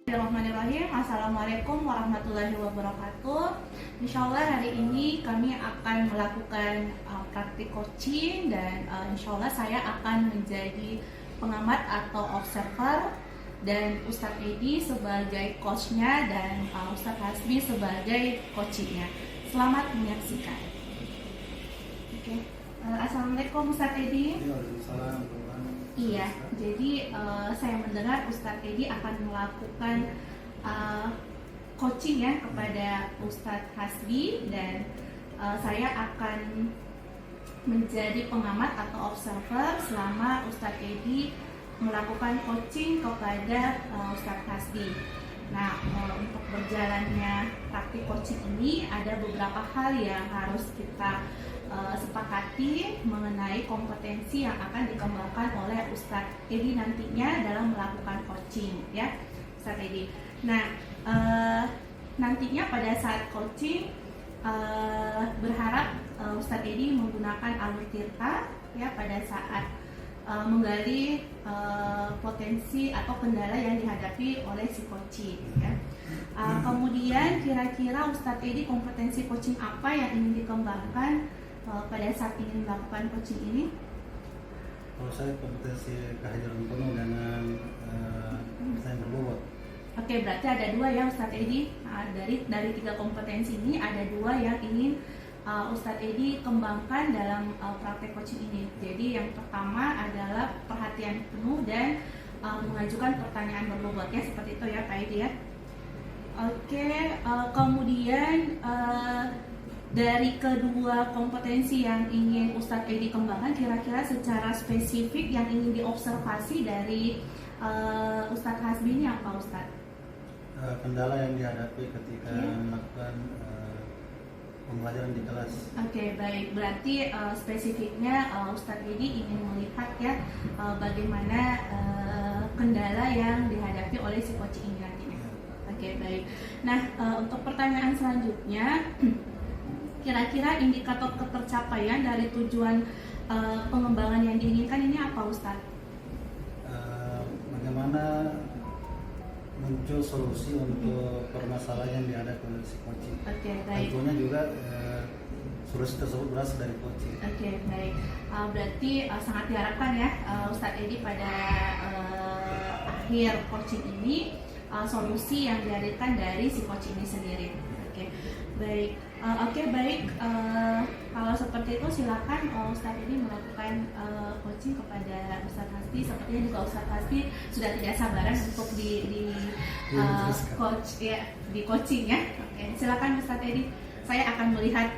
Bismillahirrahmanirrahim. Assalamualaikum warahmatullahi wabarakatuh. Insyaallah hari ini kami akan melakukan praktik coaching dan insyaallah saya akan menjadi pengamat atau observer dan Ustadz Edi sebagai coachnya dan Ustadz Hasbi sebagai coachingnya. Selamat menyaksikan. Oke. Assalamualaikum Ustadz Edi. Waalaikumsalam. Iya, jadi saya mendengar Ustadz Edi akan melakukan coaching ya kepada Ustadz Hasbi dan saya akan menjadi pengamat atau observer selama Ustadz Edi melakukan coaching kepada Ustadz Hasbi. Nah, untuk berjalannya praktik coaching ini ada beberapa hal yang harus kita sepakati mengenai kompetensi yang akan dikembangkan oleh Ustadz Edi nantinya dalam melakukan coaching ya Ustadz Edi. Nah nantinya pada saat coaching berharap Ustadz Edi menggunakan alur tirta ya pada saat menggali potensi atau kendala yang dihadapi oleh si coaching ya. Kemudian kira-kira Ustadz Edi kompetensi coaching apa yang ingin dikembangkan pada saat ingin melakukan coaching ini? Kalau saya kompetensi kehadiran penuh dengan saya berbobot. Oke, berarti ada dua ya Ustadz Edi. Dari tiga kompetensi ini ada dua yang ingin Ustadz Edi kembangkan dalam praktek coaching ini. Jadi yang pertama adalah perhatian penuh dan mengajukan pertanyaan berbobot ya, seperti itu ya Pak Edi ya. Oke, kemudian dari kedua kompetensi yang ingin Ustadz Edi kembangkan, kira-kira secara spesifik yang ingin diobservasi dari Ustadz Hasbi ini apa Ustadz? Kendala yang dihadapi ketika melakukan pembelajaran di kelas. Oke, baik. Berarti spesifiknya Ustadz Edi ingin melihat ya bagaimana kendala yang dihadapi oleh si coaching ini nantinya. Oke, baik. Nah, untuk pertanyaan selanjutnya, kira-kira indikator ketercapaian dari tujuan pengembangan yang diinginkan ini apa Ustadz? Bagaimana muncul solusi untuk permasalahan yang dihadapi oleh si coaching. Oke, baik. Tentunya juga solusi tersebut berasal dari coaching. Oke, baik. Berarti sangat diharapkan ya Ustadz Edi pada akhir coaching ini solusi yang dihadirkan dari si coaching ini sendiri. Oke, baik. Baik. Kalau seperti itu silakan Ustadz Edi melakukan coaching kepada Ustadz Hasbi. Sepertinya juga Ustadz Hasbi sudah tidak sabaran untuk di coach ya, di coaching ya. Oke, silakan Ustadz Edi. Saya akan melihat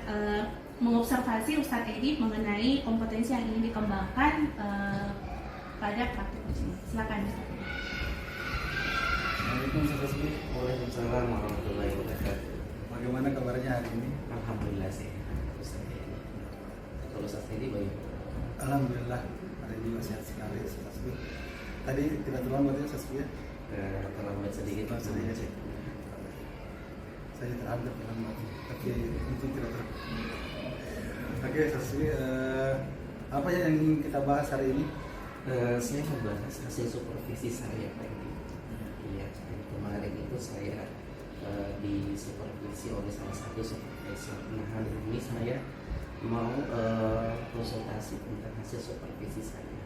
mengobservasi Ustadz Edi mengenai kompetensi yang ingin dikembangkan pada praktik coaching. Silakan Ustadz Edi. Assalamualaikum Ustadz Hasbi. Waalaikumsalam warahmatullahi wabarakatuh. Bagaimana kabarnya hari ini? Alhamdulillah sehat. Ustaz Edi. Kalau Ustaz Edi baik. Alhamdulillah hari ini masih sehat sekali Ustadz Hasbi. Tadi tidak terlambat ya Ustadz Hasbi ya? Terlambat sedikit. Sedikit. Saya terlambat terlambat, tapi itu tidak ter. Oke Ustadz Hasbi, apa yang ingin kita bahas hari ini? Saya membahas hasil supervisi saya Pak Edi. Iya, kemarin itu saya disupervisi oleh salah satu supervisor. Nah, hari ini saya mau konsultasi tentang hasil supervisi saya.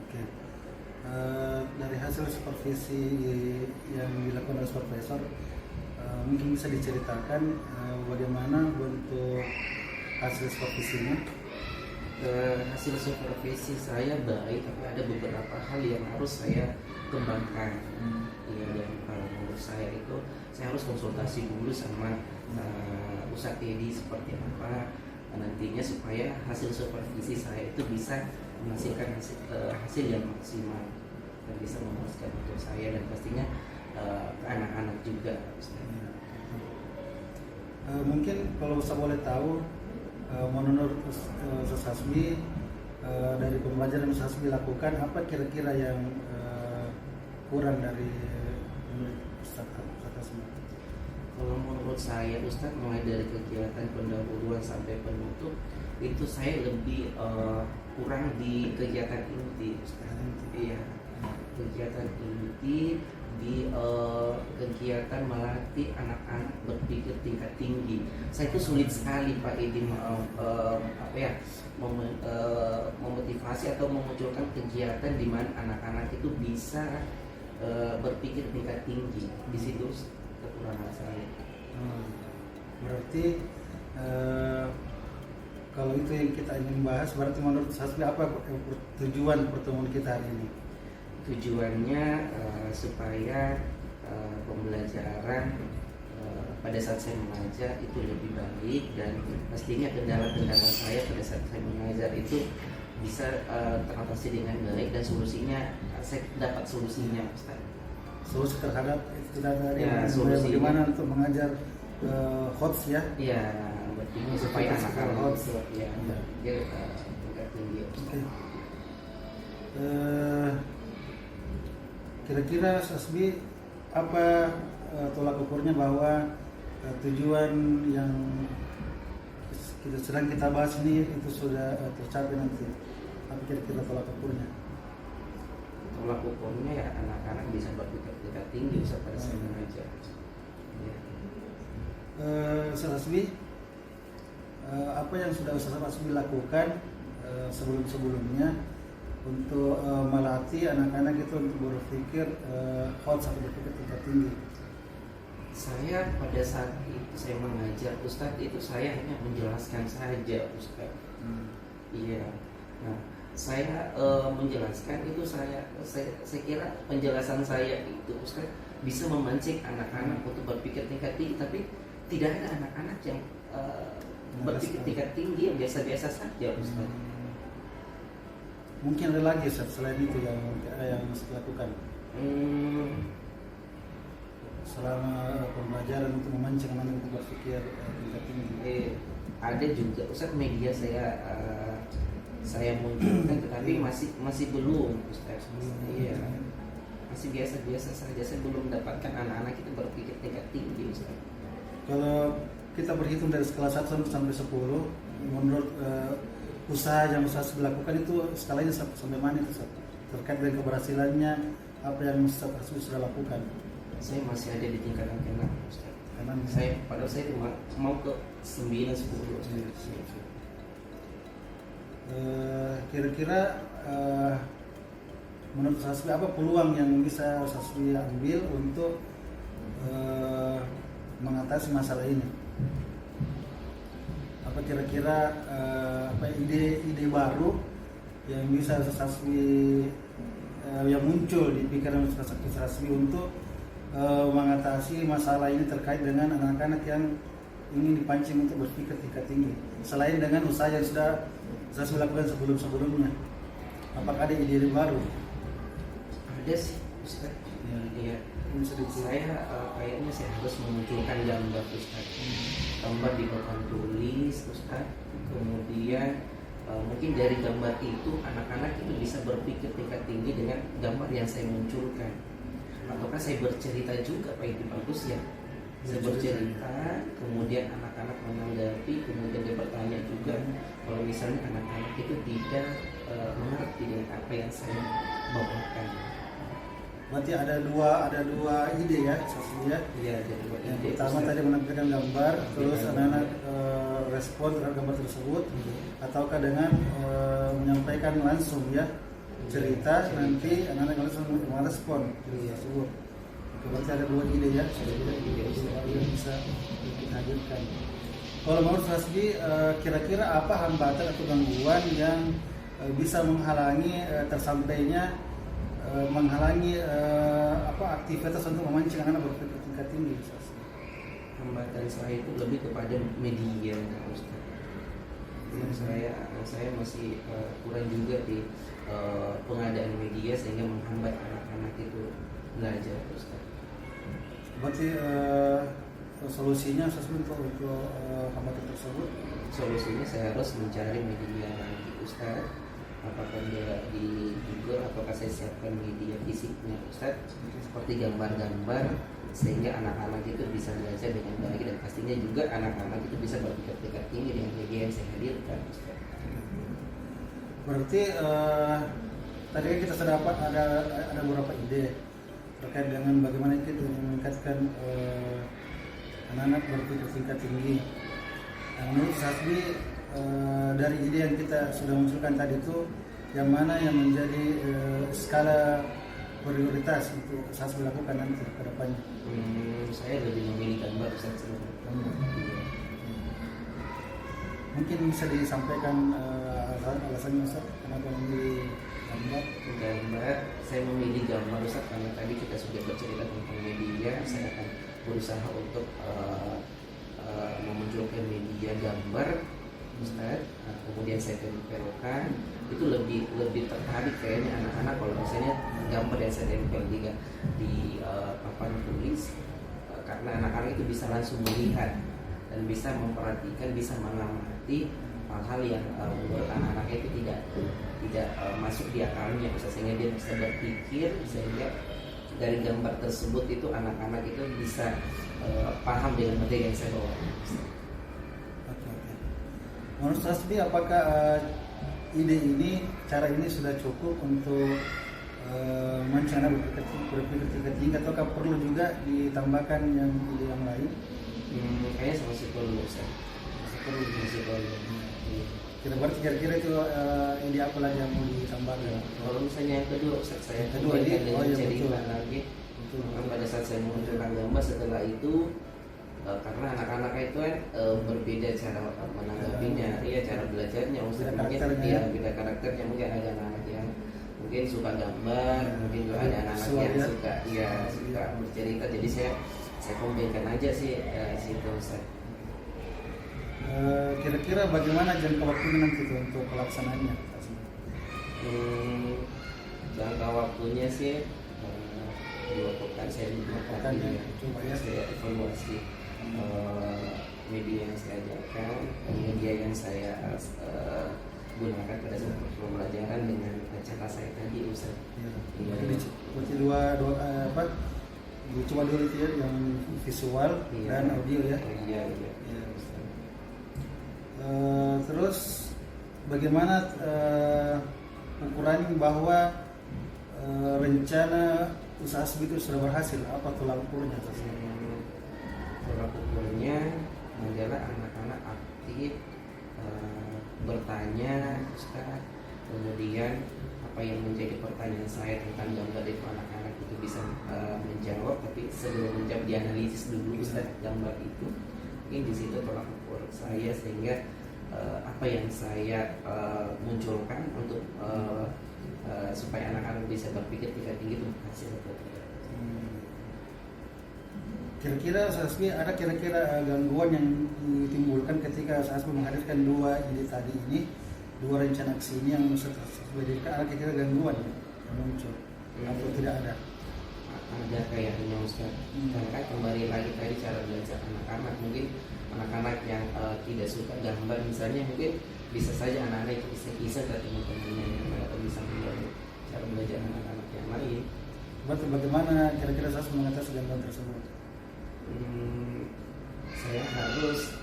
Oke. Dari hasil supervisi yang dilakukan oleh supervisor, mungkin bisa diceritakan bagaimana bentuk hasil supervisinya? Hasil supervisi saya baik, tapi ada beberapa hal yang harus saya kembangkan. Ya, dan menurut saya itu saya harus konsultasi dulu sama Ustadz Edi seperti apa nantinya supaya hasil supervisi saya itu bisa menghasilkan hasil yang maksimal dan bisa memuaskan untuk saya dan pastinya anak-anak juga. Mungkin kalau saya boleh tahu, menurut Ustadz Hasbi, dari pembelajaran Ustadz Hasbi lakukan, apa kira-kira yang kurang dari Ustadz Hasbi? Kalau menurut saya Ustadz, mulai dari kegiatan pendahuluan sampai penutup itu saya lebih kurang di kegiatan inti Ustadz. Iya. kegiatan inti di kegiatan melatih anak-anak berpikir tingkat tinggi. Saya itu sulit sekali Pak Edi memotivasi atau memunculkan kegiatan di mana anak-anak itu bisa berpikir tingkat tinggi. Di situ kekurangan saya. Berarti kalau itu yang kita ingin bahas, berarti menurut Sasmi apa tujuan pertemuan kita hari ini? Tujuannya supaya pembelajaran pada saat saya mengajar itu lebih baik, dan pastinya kendala-kendala saya pada saat saya mengajar itu bisa teratasi dengan baik, dan solusinya saya dapat solusinya, Ustaz. Solusi terhadap tidak dari Ya, solusi bagaimana untuk mengajar HOTS ya? Iya, berpikir supaya anak-anak itu ya dia tingkat tinggi. Oke. Kira-kira Sasbi apa tolak ukurnya bahwa tujuan yang sedang kita bahas ini itu sudah tercapai nanti? Apa kira-kira tolak ukurnya? Tolak ukurnya ya anak-anak bisa berpikir tingkat tinggi pada saat mengajar. Ya. Sasbi, apa yang sudah Sasbi lakukan sebelum-sebelumnya untuk melatih anak-anak itu untuk berpikir hot atau berpikir tingkat tinggi? Saya pada saat itu saya mengajar Ustadz, itu saya hanya menjelaskan saja Ustadz. Iya. Nah, saya menjelaskan itu saya kira penjelasan saya itu Ustadz bisa memancing anak-anak untuk berpikir tingkat tinggi, tapi tidak ada anak-anak yang berpikir tingkat tinggi, yang biasa-biasa saja Ustadz. Mungkin ada lagi selain itu yang Mas lakukan selama pembelajaran untuk memancing anak untuk berpikir tingkat tinggi. Ada juga Ustaz media saya munculkan, tetapi masih belum Ustaz. Iya, masih biasa-biasa saja. Saya belum mendapatkan anak-anak itu berpikir tingkat tinggi Ustaz. Kalau kita berhitung dari skala 1 sampai 10, menurut usaha yang Ustaz dilakukan itu skalanya sampai mana itu Ustaz? Terkait dengan keberhasilannya, apa yang Ustaz sudah lakukan? Saya masih ada di tingkatan ke-6 Ustaz. Padahal saya mau ke 9, 10 Ustaz. Kira-kira menurut Sasbi apa peluang yang bisa Sasbi ambil untuk mengatasi masalah ini? Apa kira-kira ide baru yang bisa Sasbi yang muncul di pikiran Sasbi untuk mengatasi masalah ini terkait dengan anak-anak yang ingin dipancing untuk berpikir tingkat tinggi, selain dengan usaha yang sudah Sasbi lakukan sebelum-sebelumnya? Apakah ada ide baru? Ada sih Ustaz. Iya. Saya kayaknya saya harus memunculkan gambar Ustaz. Gambar di papan tulis Ustaz. Kemudian mungkin dari gambar itu anak-anak itu bisa berpikir tingkat tinggi dengan gambar yang saya munculkan. Ataukah saya bercerita juga Pak, itu bagus ya. Saya bercerita, kemudian anak-anak menanggapi, kemudian dia bertanya juga. Kalau misalnya anak-anak itu tidak mengerti dengan apa yang saya bawakan. Berarti ada dua ide ya, Sasbi ya? Iya, ada dua ide. Yang pertama tadi menampilkan gambar, terus anak-anak respon terhadap gambar tersebut, ataukah dengan menyampaikan langsung ya, cerita, nanti anak-anak langsung merespon cerita tersebut. Berarti ada dua ide ya, yang bisa kita hadirkan. Kalau menurut Sasbi, kira-kira apa hambatan atau gangguan yang bisa menghalangi tersampainya aktivitas untuk memancing anak-anak berpikir tingkat tinggi? Hambatan saya itu lebih kepada media Ustaz. Saya masih kurang juga di pengadaan media sehingga menghambat anak-anak itu belajar Ustaz. Berarti solusinya Sasbi untuk hambatan tersebut? Solusinya saya harus mencari media lagi Ustaz. Apakah dia di Google, apakah saya siapkan media fisiknya Ustaz, seperti gambar-gambar, sehingga anak-anak itu bisa belajar dengan baik, dan pastinya juga anak-anak itu bisa berpikir tingkat tinggi dengan media yang saya hadirkan Ustaz. Berarti tadi kan kita sudah dapat ada beberapa ide terkait dengan bagaimana kita meningkatkan anak-anak berpikir tingkat tinggi. Nah, menurut Hasbi dari ide yang kita sudah munculkan tadi itu yang mana yang menjadi skala prioritas untuk Hasbi lakukan nanti ke depannya? Saya lebih memilih gambar Ustaz. Mungkin bisa disampaikan alasannya Ustaz kenapa memilih gambar? Gambar, saya memilih gambar Ustaz karena tadi kita sudah bercerita tentang media. Saya akan berusaha untuk memunculkan media gambar Ustaz. Kemudian saya tempelkan, itu lebih tertarik kayaknya anak-anak kalau misalnya gambar yang saya tempel di papan tulis, karena anak-anak itu bisa langsung melihat dan bisa memperhatikan, bisa mengamati hal-hal yang menurut anak-anak itu tidak masuk di akalnya, sehingga dia bisa berpikir, sehingga dari gambar tersebut itu anak-anak itu bisa paham dengan materi yang saya bawa. Oke. Menurut Hasbi, apakah ide ini, cara ini sudah cukup untuk memancing anak berpikir tingkat tinggi, ataukah perlu juga ditambahkan yang ide yang lain? Kayaknya masih perlu Ustaz. Masih perlu. Kita berarti kira-kira itu ide apa lagi yang mau ditambahkan? Kalau misalnya yang kedua Ustaz, saya Kedua ini, dengan iya, cerita betul. lagi. Betul. Pada saat saya menunjukkan gambar, setelah itu karena anak-anak itu kan berbeda cara menanggapinya, iya, cara belajarnya. Ustaz Beda mungkin karakternya. dia beda karakternya, mungkin ada anak-anak yang mungkin suka gambar, mungkin juga ada anak-anak yang Visual, suka bercerita. Jadi saya kombinkan aja sih situ Ustaz. Kira-kira bagaimana jangka waktunya nanti tuh untuk pelaksanaannya? Jangka waktunya sih 2 pekan, saya Pekan ya, coba ya. saya evaluasi media yang saya ajarkan, media yang saya gunakan pada saat pembelajaran dengan cara saya tadi Ustaz. Iya. Jadi seperti dua coba dulu itu ya, yang visual Iya. dan audio ya. Iya. Iya. Terus bagaimana ukuran bahwa rencana usaha Hasbi itu sudah berhasil? Apa tolak ukurnya? Tolak ukurnya adalah anak-anak aktif bertanya Ustaz, kemudian apa yang menjadi pertanyaan saya tentang gambar itu anak-anak itu bisa menjawab, tapi sebelum menjawab dianalisis dulu Ustaz gambar itu. Mungkin di situ tolak ukur saya, sehingga apa yang saya munculkan untuk supaya anak-anak bisa berpikir tingkat tinggi itu hasil atau tidak. Kira-kira Hasbi ada gangguan yang ditimbulkan ketika Hasbi menghadirkan dua ide tadi ini, dua rencana aksi ini yang diberikan, ada kira-kira gangguan yang muncul atau tidak ada? Ada kayaknya Ustaz. Karena kan kembali lagi tadi cara belajar anak-anak, mungkin anak-anak yang tidak suka gambar misalnya, mungkin bisa saja anak-anak itu bisa ke teman-temannya atau bisa mengganggu cara belajar anak-anak yang lain. Berarti bagaimana kira-kira Hasbi mengatasi gangguan tersebut? Saya harus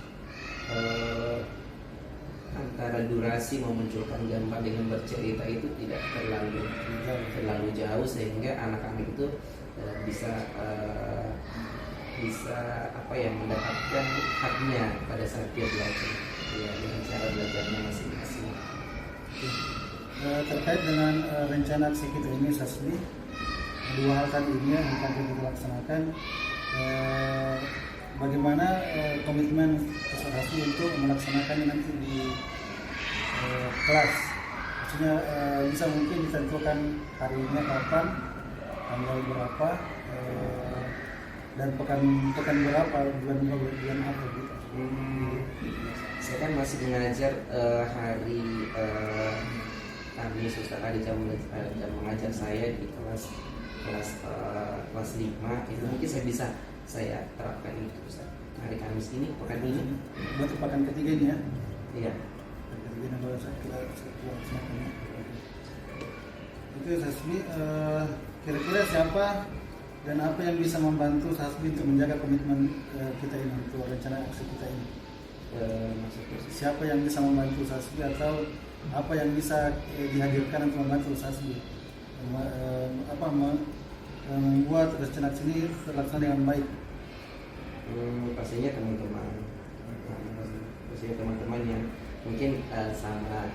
antara durasi memunculkan gambar dengan bercerita itu tidak terlalu jauh, sehingga anak-anak itu bisa mendapatkan haknya pada saat dia belajar, ya, dengan cara belajarnya masing-masing. Terkait dengan rencana aksi kita ini Hasbi, dua hal tadi ini yang akan kita laksanakan. Bagaimana komitmen Ustaz Hasbi untuk melaksanakannya nanti di kelas? Maksudnya bisa mungkin ditentukan harinya kapan, tanggal berapa, dan pekan berapa, bulan apa gitu. Saya kan masih mengajar hari Kamis Ustaz, ada jam mengajar saya di kelas 5 itu mungkin saya terapkan itu Ustaz. Hari Kamis ini, pekan ini. Berarti pekan ketiga ini ya? Iya. Pekan ketiga yang baru kita laksanakan ya. Oke Hasbi, kira-kira siapa dan apa yang bisa membantu Hasbi untuk menjaga komitmen kita ini, untuk rencana aksi kita ini? Maksudnya Siapa yang bisa membantu Hasbi, atau apa yang bisa dihadirkan untuk membantu Hasbi? membuat rencana ini terlaksana dengan baik? Pastinya teman-teman, yang mungkin sama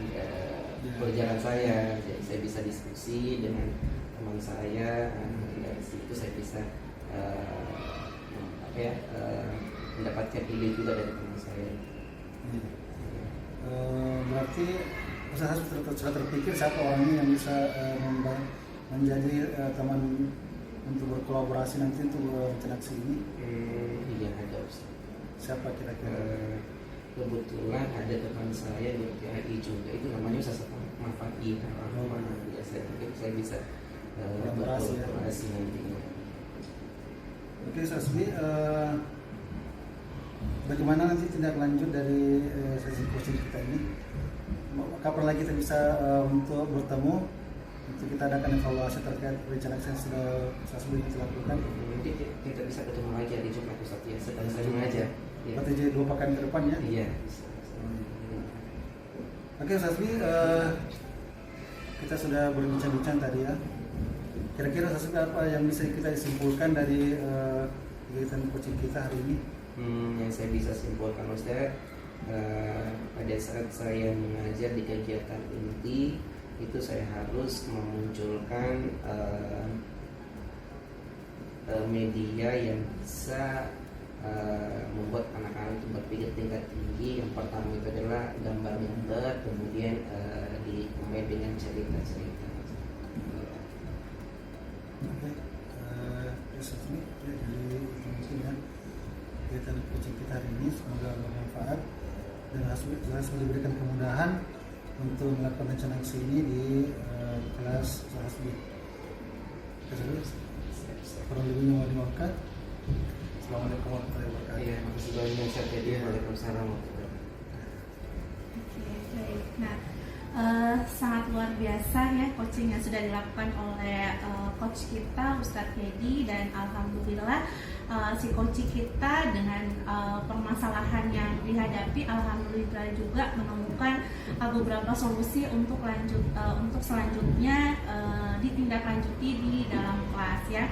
pelajaran saya, jadi saya bisa diskusi dengan teman saya, dari situ saya bisa mendapatkan ide juga dari teman saya. Berarti usaha sudah terpikir siapa orangnya yang bisa menjadi teman untuk berkolaborasi nanti untuk rencana aksi ini? Iya, ada Ustaz. Siapa kira-kira? Kebetulan ada teman saya di PHI juga, itu namanya Ustaz Mafati. Ya, saya pikir saya bisa berkolaborasi nantinya. Oke, Sasmi, bagaimana nanti tindak lanjut dari sesi coaching kita ini? Kapan lagi kita bisa untuk bertemu untuk kita adakan evaluasi terkait rencana aksi yang sudah Sasmi lakukan? Nanti kita bisa ketemu lagi hari Jumat Ustaz ya, setelah saya mengajar. Ya. Berarti jadi 2 pekan ke depan ya? Iya. Oke, Sasmi, kita sudah berbincang-bincang tadi ya. Kira-kira Sasmi apa yang bisa kita simpulkan dari kegiatan coaching kita hari ini? Yang saya bisa simpulkan Ustaz, pada saat saya mengajar di kegiatan inti itu saya harus memunculkan media yang bisa membuat anak-anak itu berpikir tingkat tinggi. Yang pertama itu adalah gambar gambar, kemudian dikombin dengan cerita-cerita. Oke, Sasmi, jadi mungkin ya kegiatan coaching kita hari ini semoga bermanfaat dan harus diberikan kemudahan untuk melakukan rencana aksi ini di kelas Sasmi. Kurang lebihnya mau dimaafkan. Assalamualaikum warahmatullahi wabarakatuh. Iya, makasih banyak Ustaz. Waalaikumsalam warahmatullahi wabarakatuh. Oke, baik. Nah, sangat luar biasa ya coaching yang sudah dilakukan oleh coach kita Ustadz Hedi, dan alhamdulillah si coach kita dengan permasalahan yang dihadapi alhamdulillah juga menemukan beberapa solusi untuk selanjutnya ditindaklanjuti di dalam kelas ya.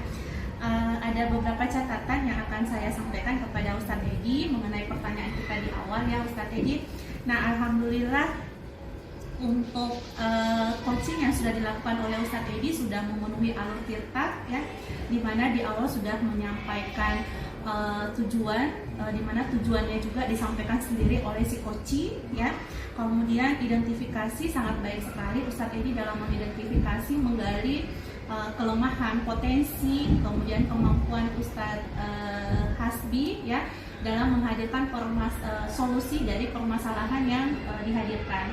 Ada beberapa catatan yang akan saya sampaikan kepada Ustadz Hedi mengenai pertanyaan kita di awal ya Ustadz Hedi. Nah, alhamdulillah untuk coaching yang sudah dilakukan oleh Ustadz Hedi sudah memenuhi alur tirta ya, di mana di awal sudah menyampaikan tujuan, di mana tujuannya juga disampaikan sendiri oleh si coach ya. Kemudian identifikasi sangat baik sekali Ustadz Hedi dalam mengidentifikasi, menggali kelemahan, potensi, kemudian kemampuan Ustadz Hasbi ya dalam menghadirkan solusi dari permasalahan yang dihadirkan.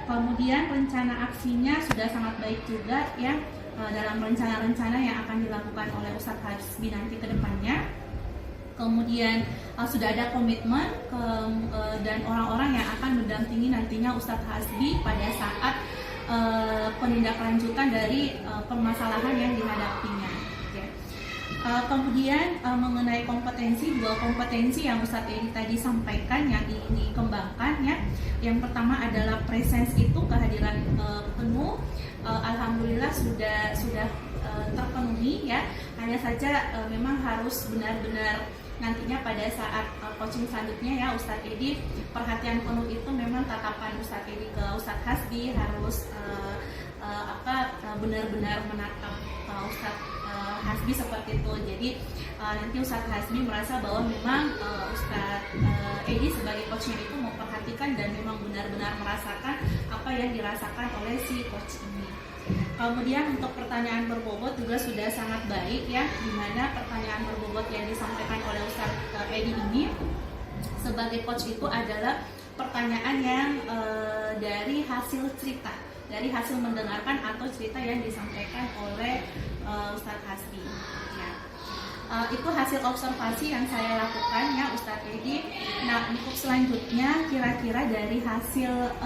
Kemudian rencana aksinya sudah sangat baik juga ya dalam rencana-rencana yang akan dilakukan oleh Ustadz Hasbi nanti ke depannya. Kemudian sudah ada komitmen dan orang-orang yang akan mendampingi nantinya Ustadz Hasbi pada saat penindaklanjutan dari permasalahan yang dihadapinya. Ya. Kemudian mengenai kompetensi, 2 kompetensi yang Ustadz Edi tadi sampaikan yang ingin dikembangkan ya. Yang pertama adalah presence, itu kehadiran penuh. Alhamdulillah sudah terpenuhi ya. Hanya saja memang harus benar-benar nantinya pada saat coaching selanjutnya ya Ustadz Edi, perhatian penuh itu memang tatapan Ustadz Edi ke Ustadz Hasbi harus benar-benar menatap Ustadz Hasbi seperti itu. Jadi nanti Ustadz Hasbi merasa bahwa memang Ustadz Edi sebagai coachnya itu memperhatikan dan memang benar-benar merasakan apa yang dirasakan oleh si coach ini. Kemudian untuk pertanyaan berbobot juga sudah sangat baik ya, dimana pertanyaan berbobot yang disampaikan oleh Ustadz Edi ini sebagai coach itu adalah pertanyaan yang dari hasil cerita, dari hasil mendengarkan atau cerita yang disampaikan oleh Ustadz Hasbi ya. Itu hasil observasi yang saya lakukan ya Ustadz Edi. Nah, untuk selanjutnya kira-kira dari hasil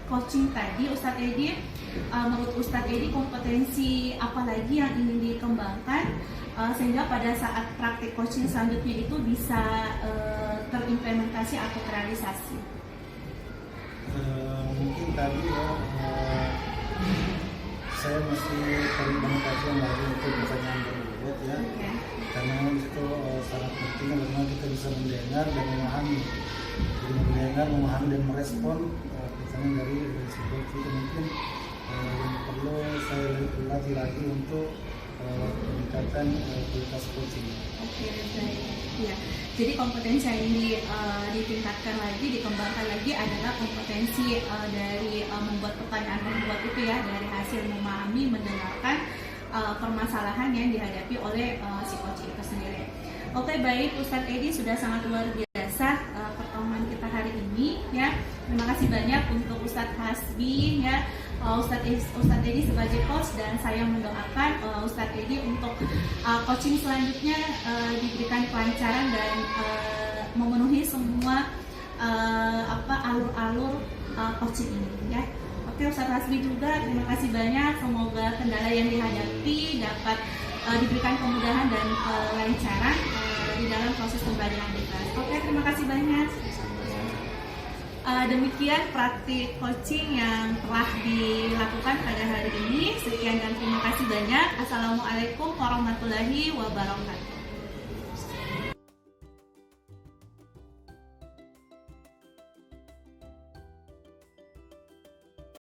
coaching tadi Ustadz Edi, menurut Ustadz Edi kompetensi apa lagi yang ingin dikembangkan sehingga pada saat praktik coaching selanjutnya itu bisa terimplementasi atau terrealisasi? Mungkin tadi ya saya masih perlu banyak kajian lagi untuk pertanyaan tersebut ya. Oke. Karena itu sangat penting bagaimana kita bisa mendengar dan memahami. Jadi mendengar, memahami dan merespon pertanyaan dari psikologi itu mungkin yang perlu saya latih lagi untuk peningkatan kualitas coaching. Oke, baik. Ya, jadi kompetensi yang ditingkatkan lagi, dikembangkan lagi adalah kompetensi dari membuat pertanyaan membuat itu ya, dari hasil memahami, mendengarkan permasalahan yang dihadapi oleh si coach itu sendiri. Oke, baik, Ustadz Edi sudah sangat luar biasa pertemuan kita hari ini ya. Terima kasih banyak untuk Ustadz Hasbi ya. Ustadz Edi sebagai coach, dan saya mendoakan Ustadz Edi untuk coaching selanjutnya diberikan kelancaran dan memenuhi semua alur-alur coaching ini ya. Oke, Ustadz Hasbi juga terima kasih banyak. Semoga kendala yang dihadapi dapat diberikan kemudahan dan kelancaran di dalam proses pembelajaran kita. Oke, terima kasih banyak. Demikian praktik coaching yang telah dilakukan pada hari ini. Sekian dan terima kasih banyak. Assalamualaikum warahmatullahi wabarakatuh.